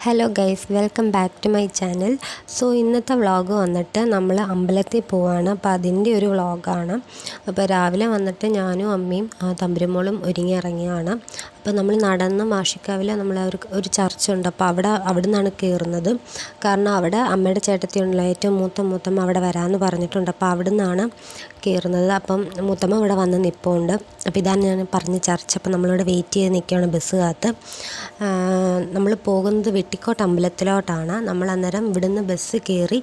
Hello guys, welcome back to my channel. So ഇന്നത്തെ vlog വന്നിട്ട് നമ്മൾ അമ്പലത്തിൽ പോവാണ്. അപ്പോൾ അതിൻ്റെ ഒരു വ്ളോഗാണ്. അപ്പോൾ രാവിലെ വന്നിട്ട് ഞാനും അമ്മയും തമ്പുരുമോളും ഒരുങ്ങി ഇറങ്ങിയാണ്. അപ്പോൾ നമ്മൾ നടന്ന് മാഷിക്കാവിൽ നമ്മൾ ഒരു ചർച്ചുണ്ട്. അപ്പോൾ അവിടെ നിന്നാണ് കയറുന്നത്. കാരണം അവിടെ അമ്മയുടെ ചേട്ടത്തിയുള്ള ഏറ്റവും മൂത്തമ്മ അവിടെ വരാമെന്ന് പറഞ്ഞിട്ടുണ്ട്. അപ്പോൾ അവിടെ നിന്നാണ് കയറുന്നത്. അപ്പം മൂത്തമ്മ ഇവിടെ വന്ന് നിൽപ്പുണ്ട്. അപ്പോൾ ഇതാണ് ഞാൻ പറഞ്ഞ ചർച്ച്. അപ്പോൾ നമ്മളിവിടെ വെയിറ്റ് ചെയ്ത് നിൽക്കുകയാണ് ബസ് കാത്ത്. നമ്മൾ പോകുന്നത് വെട്ടിക്കോട്ട് അമ്പലത്തിലോട്ടാണ്. നമ്മൾ അന്നേരം ഇവിടുന്ന് ബസ് കയറി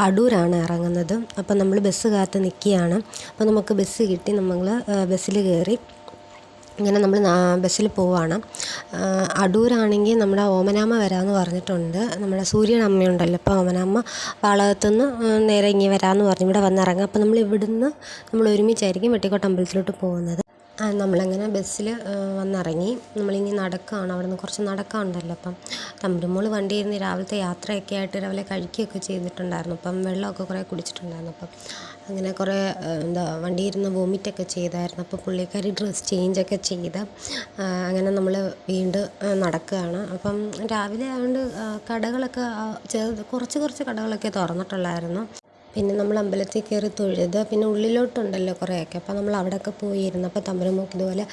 അടൂരാണ് ഇറങ്ങുന്നത്. അപ്പോൾ നമ്മൾ ബസ് കാത്ത് നിൽക്കുകയാണ്. അപ്പോൾ നമുക്ക് ബസ് കിട്ടി. നമ്മൾ ബസ്സിൽ കയറി ഇങ്ങനെ നമ്മൾ ബസ്സിൽ പോവുകയാണ്. അടൂരാണെങ്കിൽ നമ്മുടെ ഓമനാമ്മ വരാമെന്ന് പറഞ്ഞിട്ടുണ്ട്. നമ്മുടെ സൂര്യയുടെ അമ്മയുണ്ടല്ലോ, അപ്പോൾ ഓമനാമ്മ വാളകത്തുനിന്ന് നേരെ ഇങ്ങനെ വരാമെന്ന് പറഞ്ഞു ഇവിടെ വന്നിറങ്ങാം. അപ്പോൾ നമ്മൾ ഇവിടുന്ന് നമ്മൾ ഒരുമിച്ചായിരിക്കും വെട്ടിക്കോട്ട് അമ്പലത്തിലോട്ട് പോകുന്നത്. നമ്മളങ്ങനെ ബസ്സിൽ വന്നിറങ്ങി. നമ്മളിനി നടക്കുകയാണ്. അവിടെ നിന്ന് കുറച്ച് നടക്കാനുണ്ടല്ലോ. അപ്പം തമ്പുരുമോൾ വണ്ടി ഇരുന്ന് രാവിലത്തെ യാത്രയൊക്കെ ആയിട്ട് രാവിലെ കഴിക്കുകയൊക്കെ ചെയ്തിട്ടുണ്ടായിരുന്നു. അപ്പം വെള്ളമൊക്കെ കുറേ കുടിച്ചിട്ടുണ്ടായിരുന്നു. അപ്പം അങ്ങനെ കുറേ വണ്ടി ഇരുന്ന് വോമിറ്റൊക്കെ ചെയ്തായിരുന്നു. അപ്പോൾ പുള്ളിക്കാരി ഡ്രസ്സ് ചേഞ്ചൊക്കെ ചെയ്ത് അങ്ങനെ നമ്മൾ വീണ്ടും നടക്കുകയാണ്. അപ്പം രാവിലെ ആയതുകൊണ്ട് കടകളൊക്കെ കുറച്ച് കടകളൊക്കെ തുറന്നിട്ടുള്ളായിരുന്നു. പിന്നെ നമ്മൾ അമ്പലത്തിൽ കയറി തൊഴുത് പിന്നെ ഉള്ളിലോട്ടുണ്ടല്ലോ കുറേയൊക്കെ. അപ്പോൾ നമ്മൾ അവിടെയൊക്കെ പോയിരുന്നു. അപ്പോൾ തമ്പുരുമോൾക്ക് ഇതുപോലെ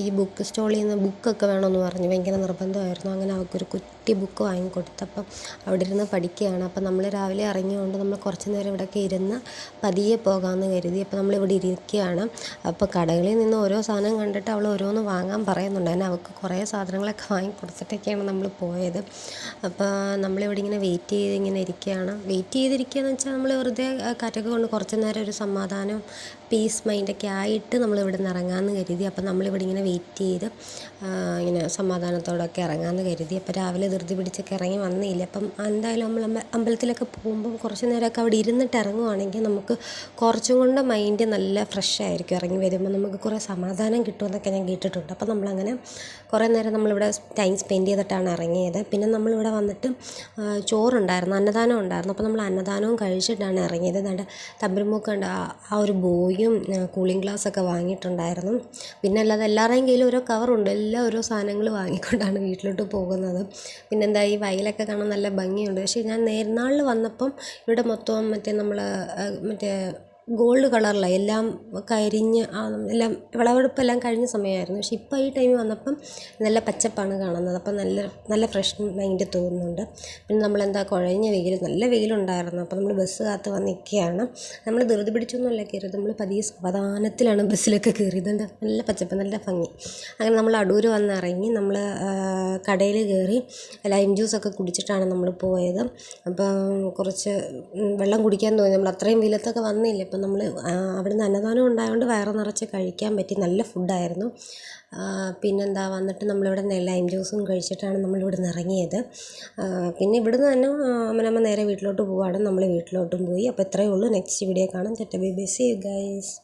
ഈ ബുക്ക് സ്റ്റോളിൽ നിന്ന് ബുക്കൊക്കെ വേണമെന്ന് പറഞ്ഞു. ഭയങ്കര നിർബന്ധമായിരുന്നു. അങ്ങനെ അവൾക്കൊരു കുറ്റി ബുക്ക് വാങ്ങിക്കൊടുത്തപ്പം അവിടെ ഇരുന്ന് പഠിക്കുകയാണ്. അപ്പോൾ നമ്മൾ രാവിലെ ഇറങ്ങിയതുകൊണ്ട് നമ്മൾ കുറച്ച് നേരം ഇവിടെയൊക്കെ ഇരുന്ന് പതിയെ പോകാമെന്ന് കരുതി. അപ്പോൾ നമ്മളിവിടെ ഇരിക്കുകയാണ്. അപ്പോൾ കടകളിൽ നിന്ന് ഓരോ സാധനം കണ്ടിട്ട് അവൾ ഓരോന്ന് വാങ്ങാൻ പറയുന്നുണ്ട്. അങ്ങനെ അവൾക്ക് കുറേ സാധനങ്ങളൊക്കെ വാങ്ങിക്കൊടുത്തിട്ടൊക്കെയാണ് നമ്മൾ പോയത്. അപ്പോൾ നമ്മളിവിടെ ഇങ്ങനെ വെയിറ്റ് ചെയ്തിരിക്കുകയാണ്. വെയിറ്റ് ചെയ്തിരിക്കുകയെന്ന് വെച്ചാൽ നമ്മൾ വെറുതെ കാറ്റൊക്കെ കൊണ്ട് കുറച്ച് നേരം ഒരു സമാധാനം പീസ് മൈൻഡൊക്കെ ആയിട്ട് നമ്മൾ ഇവിടെ നിന്ന് ഇറങ്ങാമെന്ന് കരുതി. അപ്പം നമ്മളിവിടെ ഇങ്ങനെ വെയിറ്റ് ചെയ്ത് ഇങ്ങനെ സമാധാനത്തോടൊക്കെ ഇറങ്ങാമെന്ന് കരുതി. അപ്പോൾ രാവിലെ ധൃതി പിടിച്ചൊക്കെ ഇറങ്ങി വന്നില്ല. അപ്പം എന്തായാലും നമ്മൾ അമ്പലത്തിലൊക്കെ പോകുമ്പം കുറച്ച് നേരമൊക്കെ അവിടെ ഇരുന്നിട്ട് ഇറങ്ങുവാണെങ്കിൽ നമുക്ക് കുറച്ചും കൊണ്ട് മൈൻഡ് നല്ല ഫ്രഷ് ആയിരിക്കും. ഇറങ്ങി വരുമ്പോൾ നമുക്ക് കുറേ സമാധാനം കിട്ടുമെന്നൊക്കെ ഞാൻ കേട്ടിട്ടുണ്ട്. അപ്പം നമ്മളങ്ങനെ കുറേ നേരം നമ്മളിവിടെ ടൈം സ്പെൻഡ് ചെയ്തിട്ടാണ് ഇറങ്ങിയത്. പിന്നെ നമ്മളിവിടെ വന്നിട്ട് ചോറുണ്ടായിരുന്നു, അന്നദാനം ഉണ്ടായിരുന്നു. അപ്പോൾ നമ്മൾ അന്നദാനവും കഴിച്ചിട്ടാണ് ഇറങ്ങിയത്. എന്നിട്ട് തമ്പുരുമോൾക്ക് കണ്ട് ആ ഒരു ബോയും കൂളിംഗ് ഗ്ലാസ്സൊക്കെ വാങ്ങിയിട്ടുണ്ടായിരുന്നു. പിന്നെ അല്ലാതെ എല്ലാവരുടെയും കയ്യിൽ ഓരോ കവറുണ്ട്. എല്ലാം ഓരോ സാധനങ്ങൾ വാങ്ങിക്കൊണ്ടാണ് വീട്ടിലോട്ട് പോകുന്നത്. പിന്നെന്താ ഈ വയലൊക്കെ കാണാൻ നല്ല ഭംഗിയുണ്ട്. പക്ഷേ ഞാൻ നേർനാളിൽ വന്നപ്പം ഇവിടെ മൊത്തം മറ്റേ ഗോൾഡ് കളറിലാണ് എല്ലാം കരിഞ്ഞ് എല്ലാം വിളവെടുപ്പെല്ലാം കഴിഞ്ഞ സമയമായിരുന്നു. പക്ഷേ ഇപ്പോൾ ഈ ടൈമിൽ വന്നപ്പം നല്ല പച്ചപ്പാണ് കാണുന്നത്. അപ്പം നല്ല ഫ്രഷ് മൈൻഡ് തോന്നുന്നുണ്ട്. പിന്നെ നമ്മളെന്താ നല്ല വെയിലുണ്ടായിരുന്നു. അപ്പോൾ നമ്മൾ ബസ് കാത്ത് വന്ന് നിൽക്കുകയാണ്. നമ്മൾ ധൃതി പിടിച്ചൊന്നുമല്ല കയറിയത്. നമ്മൾ പതിയെ സാവധാനത്തിലാണ് ബസ്സിലൊക്കെ കയറിയത്. നല്ല പച്ചപ്പ്, നല്ല ഭംഗി. അങ്ങനെ നമ്മൾ അടൂർ വന്ന് ഇറങ്ങി. നമ്മൾ കടയിൽ കയറി ലൈം ജ്യൂസൊക്കെ കുടിച്ചിട്ടാണ് നമ്മൾ പോയത്. അപ്പം കുറച്ച് വെള്ളം കുടിക്കാൻ തോന്നി. നമ്മൾ അത്രയും വെയിലത്തൊക്കെ വന്നില്ല. അപ്പം നമ്മൾ അവിടെ നിന്ന് അന്നദാനം ഉണ്ടായതുകൊണ്ട് വയറ് നിറച്ച് കഴിക്കാൻ പറ്റി. നല്ല ഫുഡായിരുന്നു. പിന്നെന്താ വന്നിട്ട് നമ്മളിവിടെ ലൈം ജ്യൂസും കഴിച്ചിട്ടാണ് നമ്മളിവിടെ നിന്ന് ഇറങ്ങിയത്. പിന്നെ ഇവിടുന്ന് തന്നെ നമ്മൾ നേരെ വീട്ടിലോട്ട് പോവുകയാണ്. നമ്മൾ വീട്ടിലോട്ടും പോയി. അപ്പോൾ ഇത്രയേ ഉള്ളൂ. നെക്സ്റ്റ് വീഡിയോ കാണാം. Bye bye, see you guys.